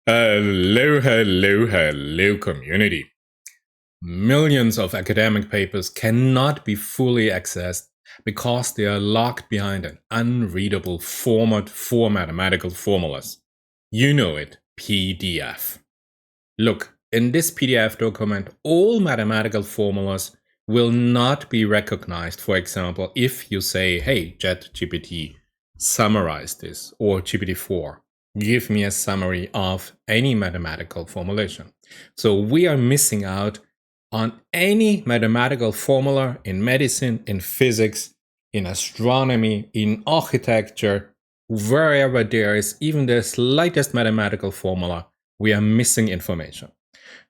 Hello, community. Millions of academic papers cannot be fully accessed because they are locked behind an unreadable format for mathematical formulas. You know it, PDF. Look, in this PDF document, all mathematical formulas will not be recognized. For example, if you say, hey, ChatGPT, summarize this, or GPT-4, give me a summary of any mathematical formulation. So we are missing out on any mathematical formula in medicine, in physics, in astronomy, in architecture, wherever there is even the slightest mathematical formula, we are missing information.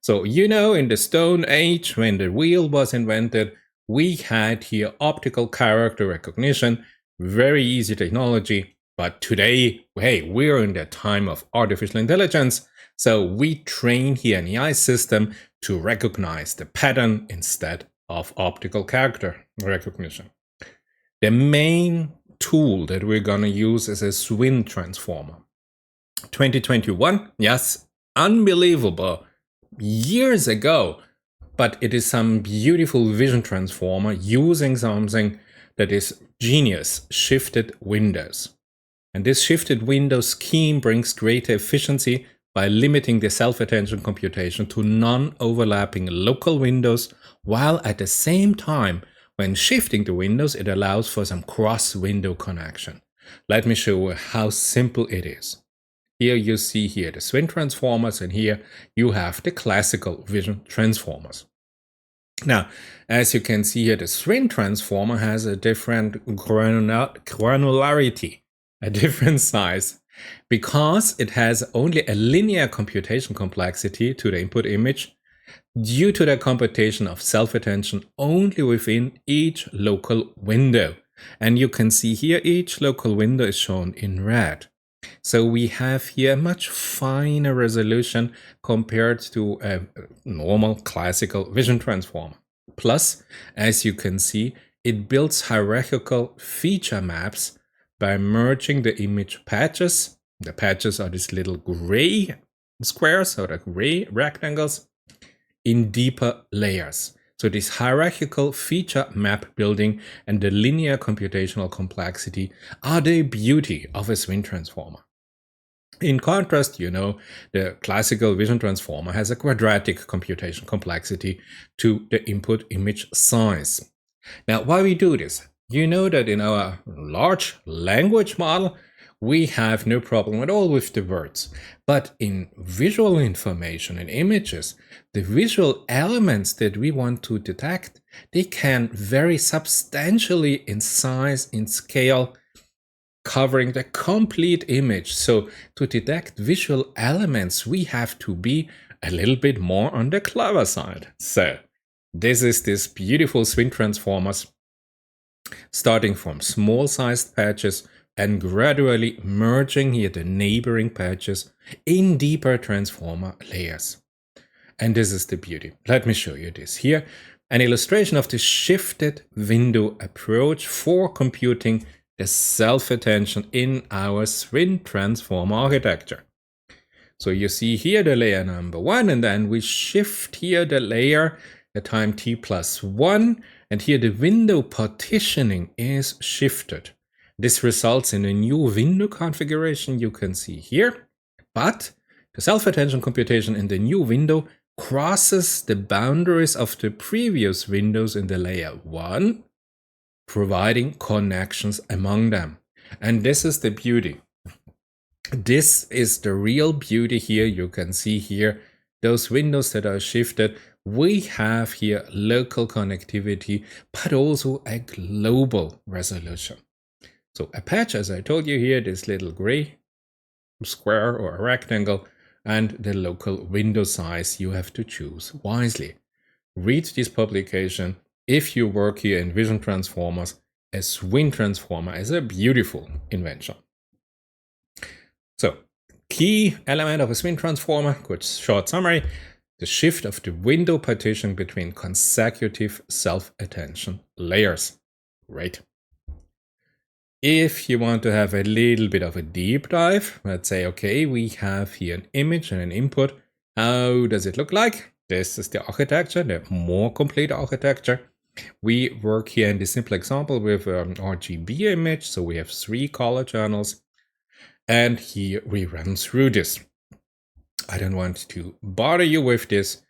So, in the Stone Age, when the wheel was invented, we had here optical character recognition, very easy technology. But today, hey, we're in the time of artificial intelligence. So we train here an AI system to recognize the pattern instead of optical character recognition. The main tool that we're going to use is a Swin transformer. 2021, yes, unbelievable, years ago, but it is some beautiful vision transformer using something that is genius, shifted windows. And this shifted window scheme brings greater efficiency by limiting the self-attention computation to non-overlapping local windows, while at the same time, when shifting the windows, it allows for some cross-window connection. Let me show you how simple it is. Here you see here the Swin transformers, and here you have the classical vision transformers. Now, as you can see here, the Swin transformer has a different granularity, a different size, because it has only a linear computation complexity to the input image due to the computation of self-attention only within each local window. And you can see here each local window is shown in red. So we have here a much finer resolution compared to a normal classical vision transformer. Plus, as you can see, it builds hierarchical feature maps by merging the image patches. The patches are these little gray squares or the gray rectangles in deeper layers. So this hierarchical feature map building and the linear computational complexity are the beauty of a Swin transformer. In contrast, the classical vision transformer has a quadratic computation complexity to the input image size. Now, why we do this? You know that in our large language model, we have no problem at all with the words. But in visual information and images, the visual elements that we want to detect, they can vary substantially in size, in scale, covering the complete image. So to detect visual elements, we have to be a little bit more on the clever side. So this is this beautiful Swin transformers, starting from small-sized patches and gradually merging here the neighboring patches in deeper transformer layers. And this is the beauty. Let me show you this here. An illustration of the shifted window approach for computing the self-attention in our Swin transformer architecture. So you see here the layer number 1, and then we shift here the layer at time t+1, and here the window partitioning is shifted. This results in a new window configuration you can see here, but the self-attention computation in the new window crosses the boundaries of the previous windows in the layer 1, providing connections among them. And this is the beauty. This is the real beauty here. You can see here those windows that are shifted. We have here local connectivity, but also a global resolution. So a patch, as I told you here, this little gray square or a rectangle, and the local window size you have to choose wisely. Read this publication. If you work here in vision transformers, a Swin transformer is a beautiful invention. So, key element of a Swin transformer, good short summary, the shift of the window partition between consecutive self-attention layers. Great. If you want to have a little bit of a deep dive, let's say, okay, we have here an image and an input. How does it look like? This is the architecture, the more complete architecture. We work here in this simple example with an RGB image. So we have 3 color channels. And here we run through this. I don't want to bother you with this.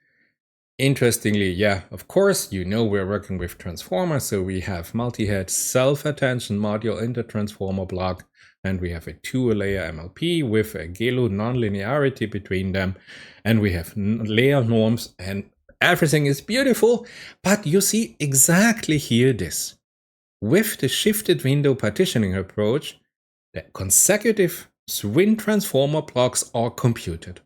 Interestingly, yeah, of course, you know we're working with transformers, so we have multi-head self-attention module in the transformer block, and we have a 2-layer MLP with a GELU nonlinearity between them, and we have layer norms, and everything is beautiful. But you see exactly here this. With the shifted window partitioning approach, the consecutive Swin transformer blocks are computed.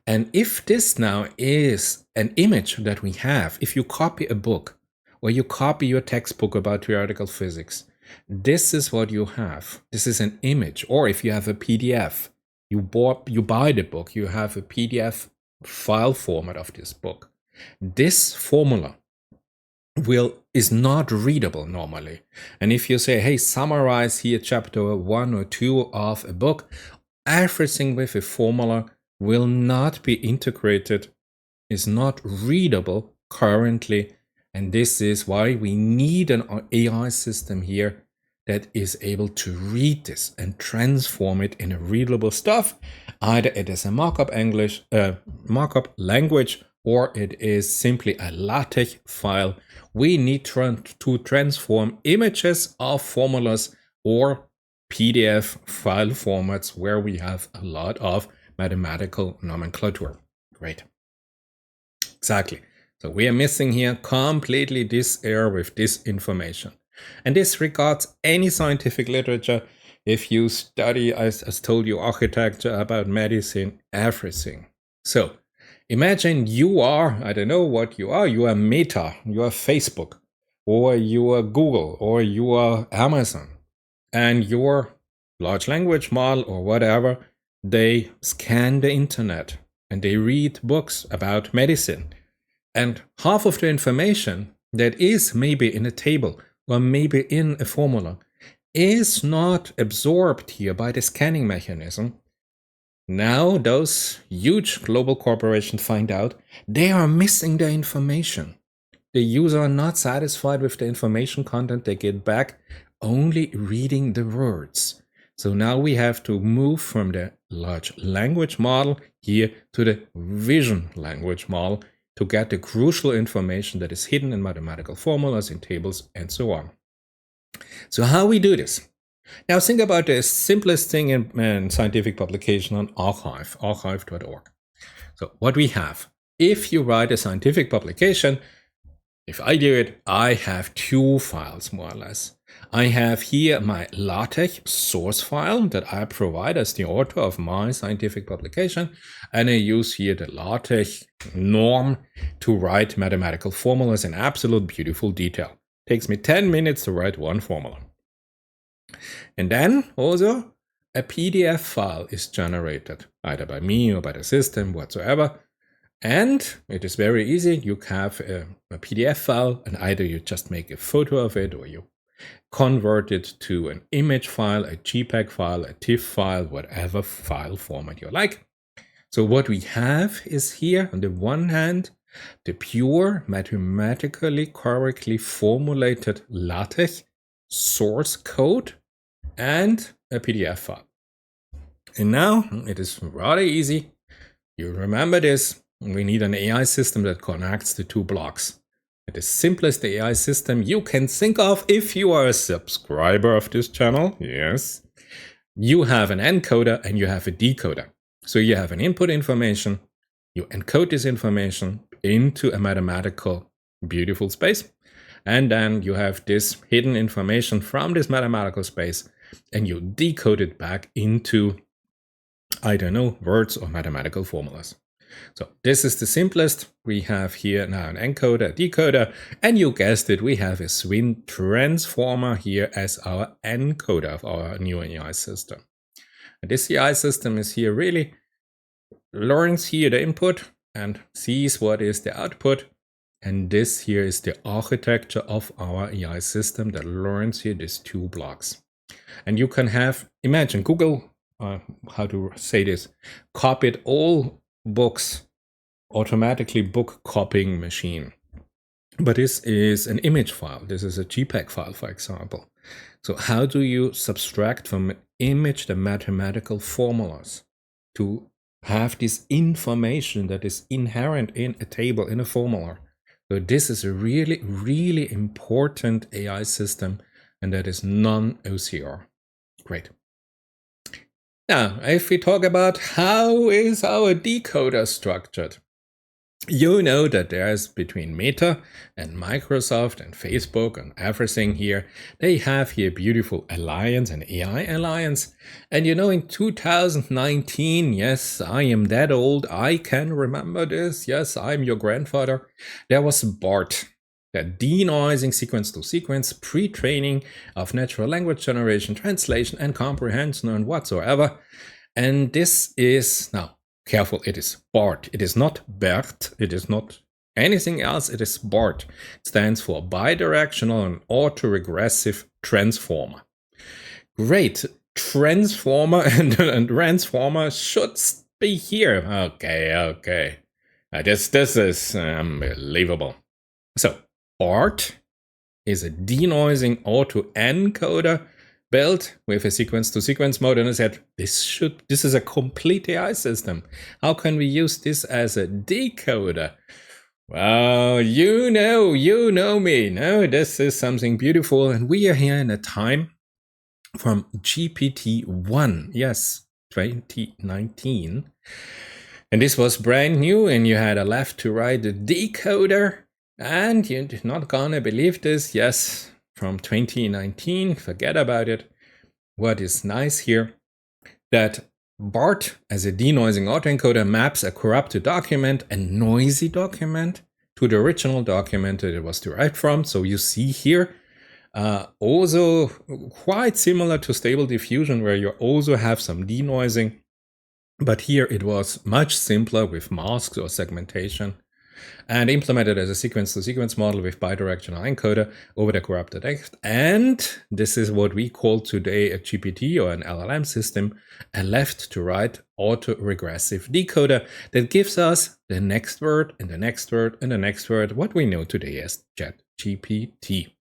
And if this now is an image that we have, if you copy a book or you copy your textbook about theoretical physics, this is what you have. This is an image. Or if you have a PDF, you buy the book, you have a PDF file format of this book. This formula is not readable normally. And if you say, hey, summarize here chapter 1 or 2 of a book, everything with a formula will not be integrated, is not readable currently. And this is why we need an AI system here that is able to read this and transform it in a readable stuff. Either it is a markup language, or it is simply a LaTeX file. We need to transform images of formulas or PDF file formats where we have a lot of mathematical nomenclature. Great. Exactly. So we are missing here completely this error with this information. And this regards any scientific literature. If you study, as told you, architecture, about medicine, everything. So imagine you are, I don't know what you are Meta, you are Facebook, or you are Google, or you are Amazon. And your large language model or whatever, they scan the internet and they read books about medicine. And half of the information that is maybe in a table or maybe in a formula is not absorbed here by the scanning mechanism. Now those huge global corporations find out they are missing the information. The user are not satisfied with the information content they get back, only reading the words. So now we have to move from the large language model here to the vision language model to get the crucial information that is hidden in mathematical formulas, in tables, and so on. So how we do this? Now think about the simplest thing in scientific publication on arxiv, arxiv.org. So what we have, if you write a scientific publication, if I do it, I have 2 files more or less. I have here my LaTeX source file that I provide as the author of my scientific publication, and I use here the LaTeX norm to write mathematical formulas in absolute beautiful detail. It takes me 10 minutes to write one formula. And then also a PDF file is generated, either by me or by the system, whatsoever. And it is very easy. You have a PDF file, and either you just make a photo of it, or you convert it to an image file, a JPEG file, a TIFF file, whatever file format you like. So what we have is here, on the one hand, the pure mathematically correctly formulated LaTeX source code and a PDF file. And now it is rather easy. You remember this. We need an AI system that connects the 2 blocks. The simplest AI system you can think of if you are a subscriber of this channel. Yes. You have an encoder and you have a decoder. So you have an input information. You encode this information into a mathematical beautiful space. And then you have this hidden information from this mathematical space, and you decode it back into, I don't know, words or mathematical formulas. So this is the simplest. We have here now an encoder, a decoder, and you guessed it, we have a Swin transformer here as our encoder of our new AI system. And this AI system is here really learns here the input and sees what is the output. And this here is the architecture of our AI system that learns here these 2 blocks. And you can have, imagine Google, how to say this, copied all books, automatically book copying machine. But this is an image file. This is a JPEG file, for example. So how do you subtract from an image the mathematical formulas to have this information that is inherent in a table, in a formula? So this is a really, really important AI system, and that is non-OCR. Great. Now, if we talk about how is our decoder structured, you know that there's between Meta and Microsoft and Facebook and everything here, they have here beautiful alliance, an AI alliance. And you know, in 2019, yes, I am that old, I can remember this, yes, I'm your grandfather, there was BART, the denoising sequence-to-sequence pre-training of natural language generation, translation and comprehension and whatsoever. And this is, now, careful, it is BART. It is not BERT. It is not anything else. It is BART. It stands for bidirectional and autoregressive transformer. Great. Transformer and transformer should be here. Okay. This is unbelievable. So BART is a denoising autoencoder built with a sequence-to-sequence mode, and I said, this is a complete AI system. How can we use this as a decoder? Well, you know me. No, this is something beautiful, and we are here in a time from GPT-1, yes, 2019, and this was brand new, and you had a left to right decoder, and you're not gonna believe this, yes, from 2019, forget about it. What is nice here, that BART as a denoising autoencoder maps a corrupted document, a noisy document, to the original document that it was derived from. So you see here, also quite similar to Stable Diffusion, where you also have some denoising, but here it was much simpler with masks or segmentation, and implemented as a sequence-to-sequence model with bidirectional encoder over the corrupted text. And this is what we call today a GPT or an LLM system, a left-to-right autoregressive decoder that gives us the next word and the next word and the next word, what we know today as ChatGPT.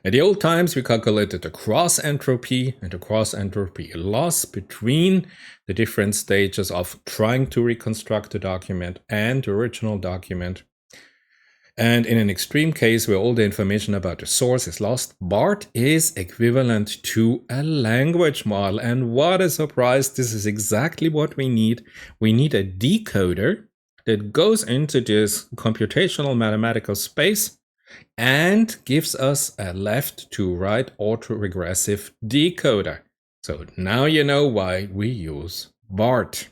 At the old times, we calculated the cross entropy and the cross entropy loss between the different stages of trying to reconstruct the document and the original document. And in an extreme case where all the information about the source is lost, BART is equivalent to a language model. And what a surprise, this is exactly what we need. We need a decoder that goes into this computational mathematical space and gives us a left to right autoregressive decoder. So now you know why we use BART.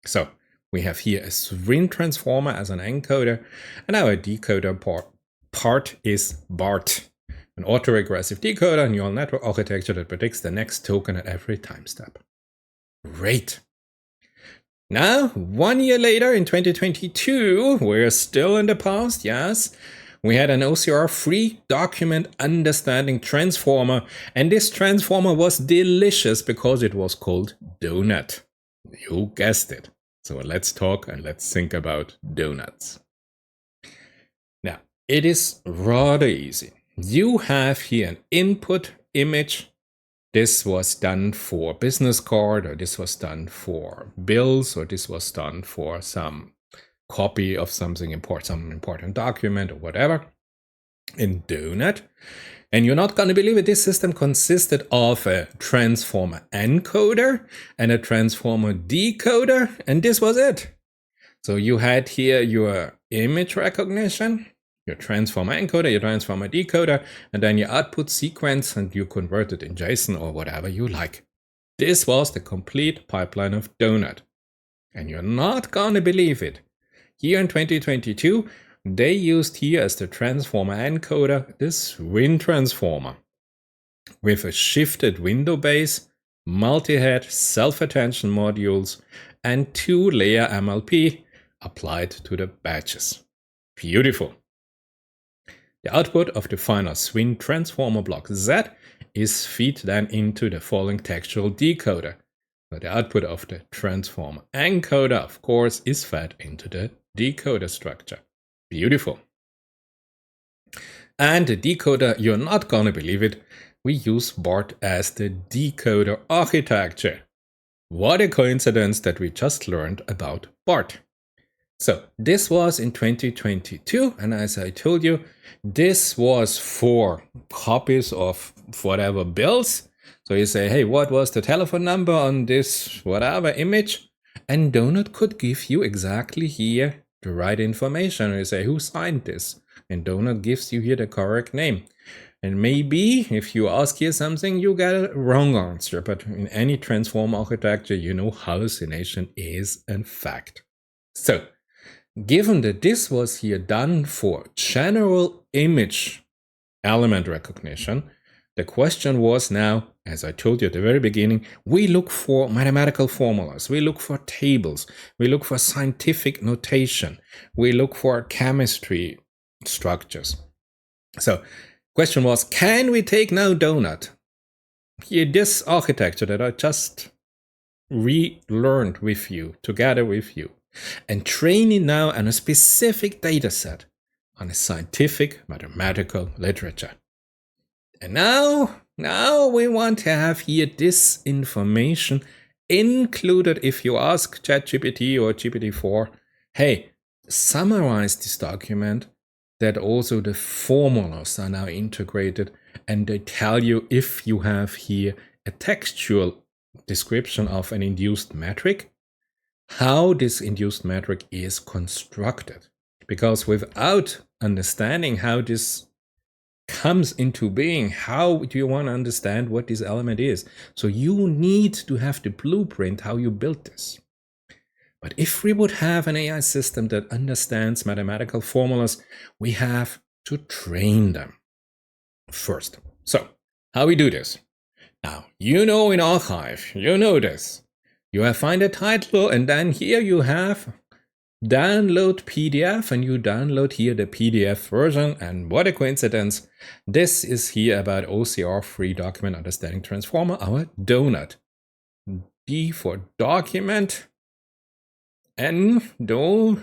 So we have here a Swin transformer as an encoder, and our decoder part is BART, an autoregressive decoder, neural network architecture that predicts the next token at every time step. Great. Now, 1 year later in 2022, we're still in the past, yes. We had an OCR-free document understanding transformer, and this transformer was delicious because it was called Donut. You guessed it. So let's talk and let's think about donuts. Now, it is rather easy. You have here an input image. This was done for business card, or this was done for bills, or this was done for some copy of something important, some important document or whatever in Donut. And you're not going to believe it, this system consisted of a transformer encoder and a transformer decoder, and this was it. So you had here your image recognition, your transformer encoder, your transformer decoder, and then your output sequence, and you convert it in JSON or whatever you like. This was the complete pipeline of Donut. And you're not going to believe it. Here in 2022, they used here as the transformer encoder this Swin transformer with a shifted window base, multi-head self-attention modules, and 2-layer MLP applied to the badges. Beautiful. The output of the final Swin transformer block Z is fed then into the following textual decoder. So the output of the transformer encoder, of course, is fed into the decoder structure. Beautiful. And the decoder, you're not gonna believe it, we use BART as the decoder architecture. What a coincidence that we just learned about BART. So this was in 2022, and as I told you, this was for copies of whatever bills. So you say, hey, what was the telephone number on this whatever image? And Donut could give you exactly here the right information. You say, who signed this? And Donut gives you here the correct name. And maybe if you ask here something, you get a wrong answer. But in any transform architecture, you know hallucination is a fact. So given that this was here done for general image element recognition, the question was now, as I told you at the very beginning, we look for mathematical formulas, we look for tables, we look for scientific notation, we look for chemistry structures. So question was, can we take now Donut, here this architecture that I just relearned with you, together with you, and train it now on a specific data set on a scientific mathematical literature. And now we want to have here this information included. If you ask ChatGPT or GPT-4, hey, summarize this document, that also the formulas are now integrated, and they tell you if you have here a textual description of an induced metric, how this induced metric is constructed. Because without understanding how this comes into being, how do you want to understand what this element is? So you need to have the blueprint how you build this. But if we would have an AI system that understands mathematical formulas, we have to train them first. So how we do this? Now, you know in arxiv, you know this. You have find a title, and then here you have download PDF, and you download here the PDF version. And what a coincidence. This is here about OCR-free document understanding transformer, our donut. D for document, N, do,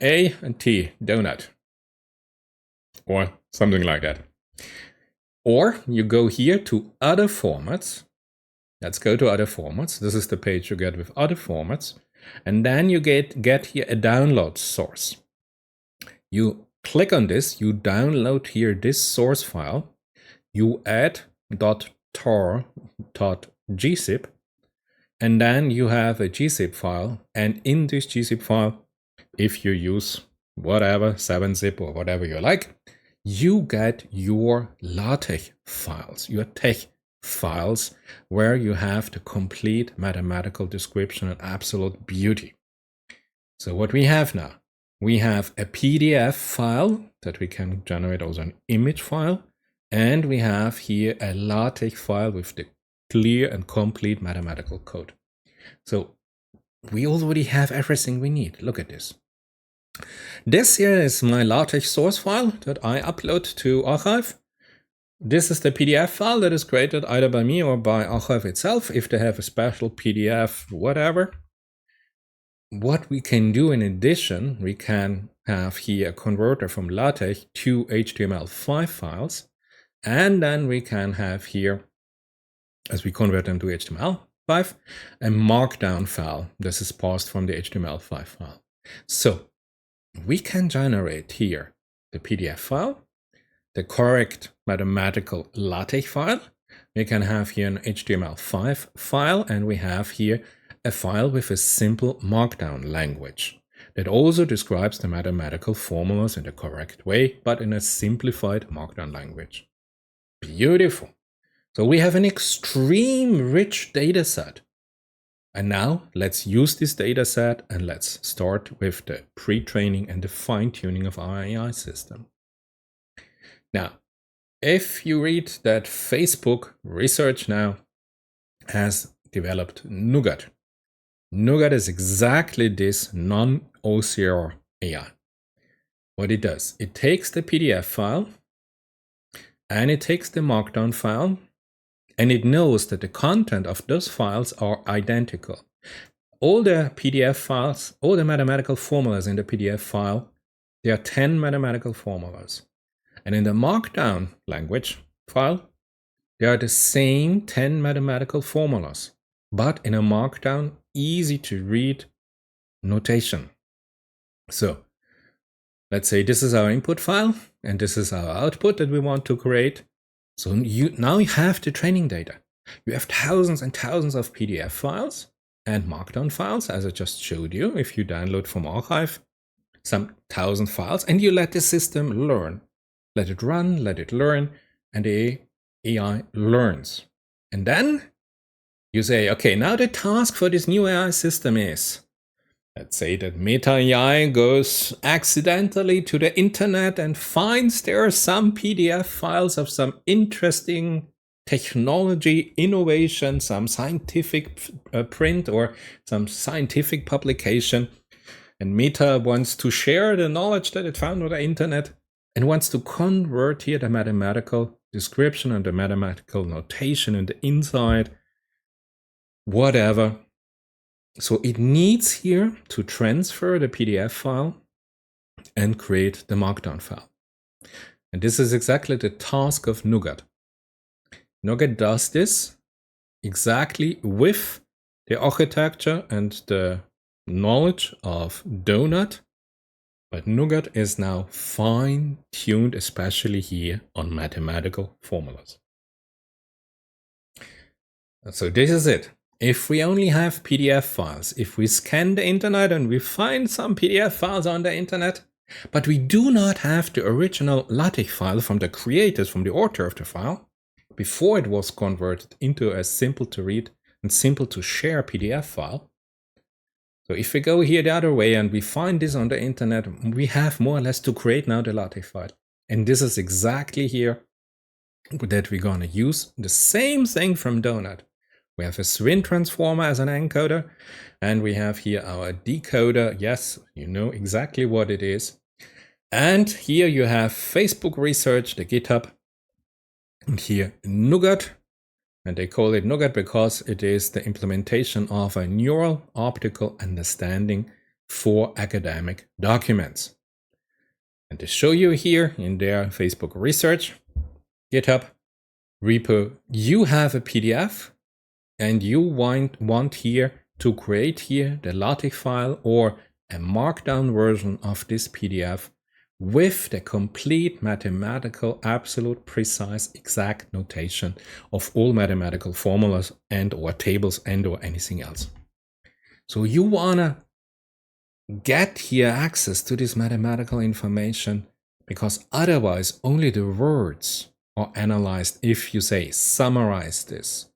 A, and T, donut. Or something like that. Or you go here to other formats. Let's go to other formats. This is the page you get with other formats. And then you get here a download source. You click on this, you download here this source file, you add .tar.gzip, and then you have a gzip file. And in this gzip file, if you use whatever, 7-zip or whatever you like, you get your LaTeX files, your tech files, where you have the complete mathematical description and absolute beauty. So what we have now, we have a PDF file that we can generate also an image file, and we have here a LaTeX file with the clear and complete mathematical code. So we already have everything we need. Look at this. This here is my LaTeX source file that I upload to arxiv. This is the PDF file that is created either by me or by arxiv itself, if they have a special PDF, whatever. What we can do in addition, we can have here a converter from LaTeX to HTML5 files, and then we can have here, as we convert them to HTML5, a markdown file. This is parsed from the HTML5 file. So we can generate here the PDF file, the correct mathematical LaTeX file. We can have here an HTML5 file, and we have here a file with a simple markdown language that also describes the mathematical formulas in the correct way, but in a simplified markdown language. Beautiful. So we have an extreme rich data set. And now let's use this data set, and let's start with the pre-training and the fine-tuning of our AI system. Now, if you read that Facebook research now has developed Nougat. Nougat is exactly this non-OCR AI. what it does, it takes the PDF file and it takes the markdown file, and it knows that the content of those files are identical. All the PDF files, all the mathematical formulas in the PDF file, there are 10 mathematical formulas. And in the markdown language file, there are the same 10 mathematical formulas, but in a markdown, easy to read notation. So let's say this is our input file and this is our output that we want to create. So now you have the training data. You have thousands and thousands of PDF files and markdown files, as I just showed you. If you download from arxiv, some 1,000 files, and you let the system learn. Let it run, let it learn, and the AI learns. And then you say, okay, now the task for this new AI system is, let's say that Meta AI goes accidentally to the internet and finds there are some PDF files of some interesting technology innovation, some scientific print or some scientific publication. And Meta wants to share the knowledge that it found on the internet and wants to convert here the mathematical description and the mathematical notation and the inside, whatever. So it needs here to transfer the PDF file and create the markdown file. And this is exactly the task of Nougat. Nougat does this exactly with the architecture and the knowledge of Donut, but Nougat is now fine-tuned, especially here on mathematical formulas. So this is it. If we only have PDF files, if we scan the internet and we find some PDF files on the internet, but we do not have the original LaTeX file from the creators, from the author of the file, before it was converted into a simple to read and simple to share PDF file. So if we go here the other way and we find this on the internet, we have more or less to create now the LaTeX file. And this is exactly here that we're going to use the same thing from Donut. We have a Swin transformer as an encoder, and we have here our decoder. Yes, you know exactly what it is. And here you have Facebook research, the GitHub, and here Nougat. And they call it Nougat because it is the implementation of a neural optical understanding for academic documents. And to show you here in their Facebook research, GitHub repo, you have a PDF and you want here to create here the LaTeX file or a markdown version of this PDF with the complete mathematical, absolute, precise, exact notation of all mathematical formulas and or tables and or anything else. So you wanna get here access to this mathematical information, because otherwise only the words are analyzed. If you say summarize this,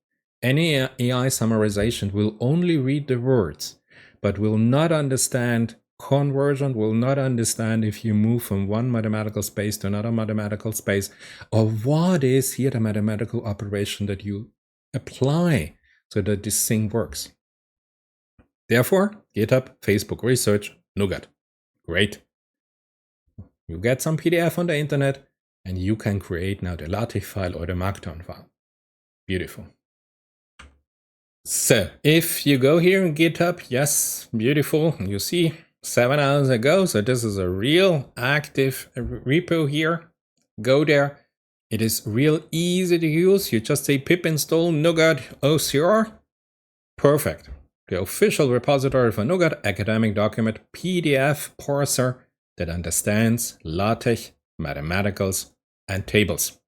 any AI summarization will only read the words, but will not understand conversion, will not understand if you move from one mathematical space to another mathematical space, or what is here the mathematical operation that you apply so that this thing works. Therefore, GitHub, Facebook research, Nougat. Great. You get some PDF on the internet and you can create now the LaTeX file or the markdown file. Beautiful. So if you go here in GitHub, yes, beautiful. You see 7 hours ago. So this is a real active repo here. Go there. It is real easy to use. You just say pip install Nougat OCR. Perfect. The official repository for Nougat academic document PDF parser that understands LaTeX, mathematicals, and tables.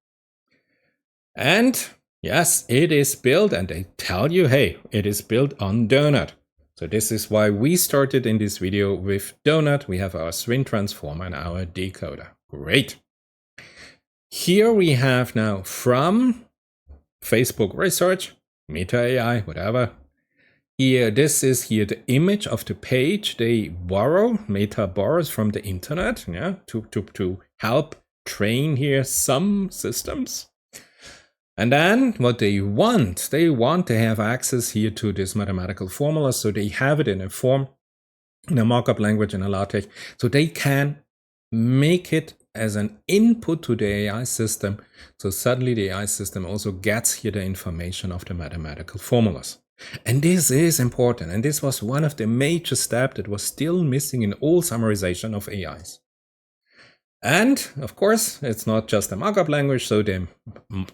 And yes, it is built, and they tell you, hey, it is built on Donut. So this is why we started in this video with Donut. We have our Swin transformer and our decoder. Great. Here we have now from Facebook research, Meta AI, whatever. Here, this is here the image of the page they borrow, Meta borrows from the internet, yeah, to help train here some systems. And then what they want to have access here to this mathematical formula, so they have it in a form, in a markup language, in a LaTeX, so they can make it as an input to the AI system. So suddenly the AI system also gets here the information of the mathematical formulas. And this is important. And this was one of the major steps that was still missing in all summarization of AIs. And of course, it's not just a markup language. So the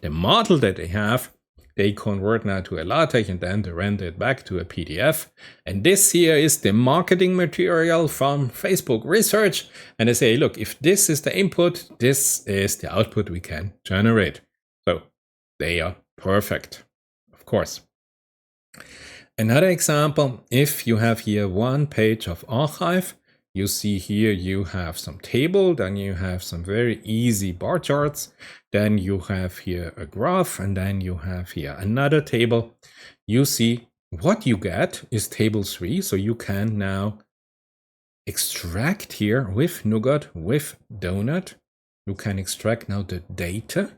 model that they have, they convert now to a LaTeX and then they render it back to a PDF. And this here is the marketing material from Facebook research. And they say, look, if this is the input, this is the output we can generate. So they are perfect, of course. Another example, if you have here one page of archive, you see here you have some table, then you have some very easy bar charts, then you have here a graph, and then you have here another table. You see what you get is table 3, so you can now extract here with Nougat, with Donut. You can extract now the data.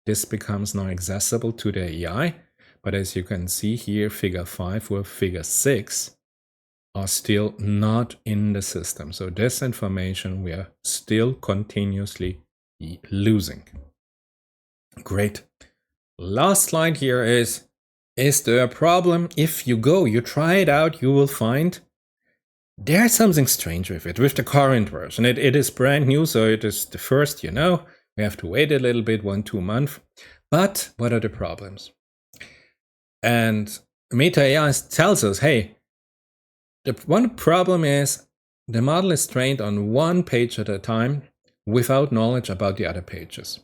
This becomes now accessible to the AI, but as you can see here, figure 5 or figure 6 are still not in the system. So this information we are still continuously losing. Great. Last slide here is there a problem? If you try it out, you will find there's something strange with it, with the current version. It is brand new, so it is the first, we have to wait a little bit, 1-2 months. But what are the problems? And Meta AI tells us, hey, the one problem is the model is trained on one page at a time without knowledge about the other pages.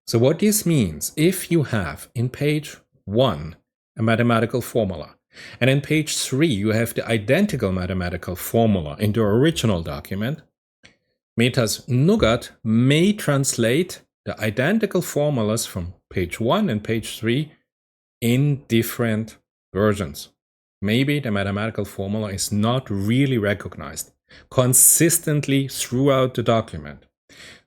So what this means, if you have in page 1 a mathematical formula, and in page 3 you have the identical mathematical formula in the original document, Meta's Nougat may translate the identical formulas from page 1 and page 3 in different versions. Maybe the mathematical formula is not really recognized consistently throughout the document.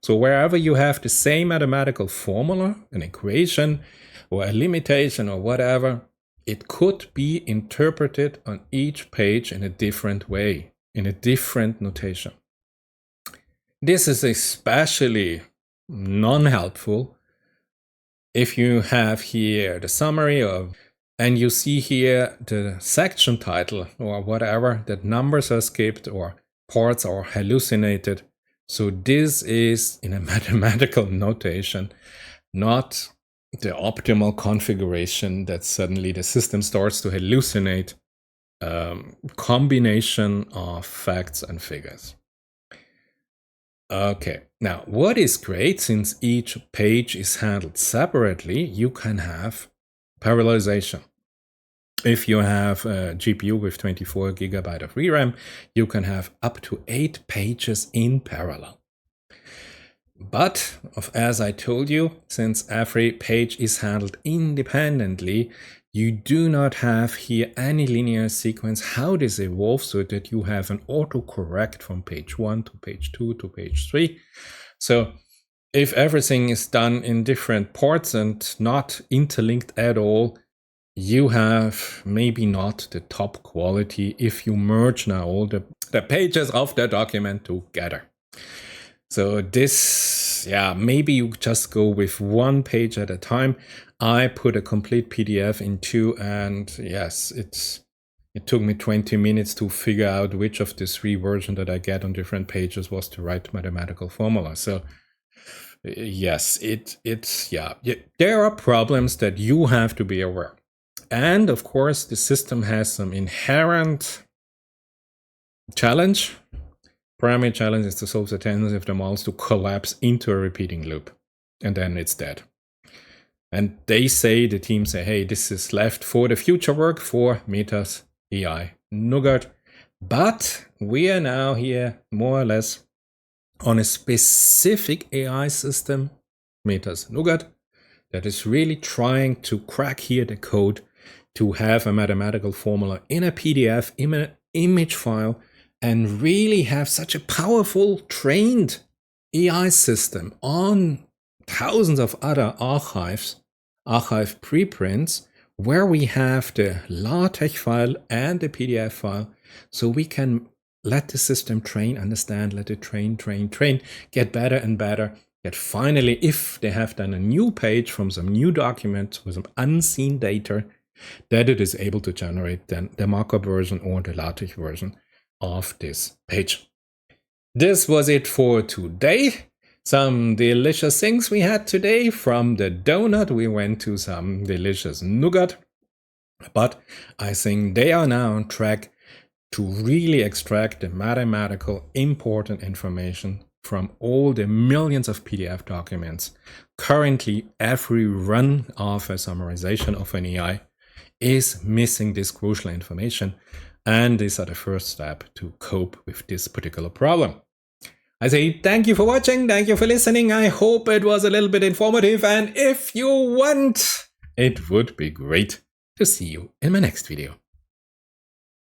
So wherever you have the same mathematical formula, an equation or a limitation or whatever, it could be interpreted on each page in a different way, in a different notation. This is especially non-helpful if you have here the summary and you see here the section title or whatever, that numbers are skipped or parts are hallucinated. So this is in a mathematical notation, not the optimal configuration that suddenly the system starts to hallucinate combination of facts and figures. Okay, now what is great, since each page is handled separately, you can have parallelization. If you have a GPU with 24 GB of VRAM, you can have up to 8 pages in parallel. But, as I told you, since every page is handled independently, you do not have here any linear sequence how this evolves, so that you have an autocorrect from page 1 to page 2 to page 3. So if everything is done in different parts and not interlinked at all, you have maybe not the top quality if you merge now all the pages of the document together. So this, maybe you just go with one page at a time. I put a complete PDF into, and yes, it took me 20 minutes to figure out which of the 3 versions that I get on different pages was the right mathematical formula. So yes, there are problems that you have to be aware. And of course, the system has some inherent challenge. Primary challenge is to solve the tendency of the models to collapse into a repeating loop, and then it's dead. And the team say, hey, this is left for the future work for Meta's AI Nougat. But we are now here more or less on a specific AI system, Meta's Nougat, that is really trying to crack here the code to have a mathematical formula in a PDF, in an image file, and really have such a powerful trained AI system on thousands of other archive preprints, where we have the LaTeX file and the PDF file, so we can let the system train, understand, let it train, get better and better. Yet finally, if they have done a new page from some new document with some unseen data, that it is able to generate then the markup version or the LaTeX version of this page. This was it for today. Some delicious things we had today. From the donut, we went to some delicious nougat. But I think they are now on track to really extract the mathematical important information from all the millions of PDF documents. Currently, every run of a summarization of an AI is missing this crucial information, and these are the first step to cope with this particular problem. I say thank you for watching, thank you for listening. I hope it was a little bit informative, and if you want, it would be great to see you in my next video.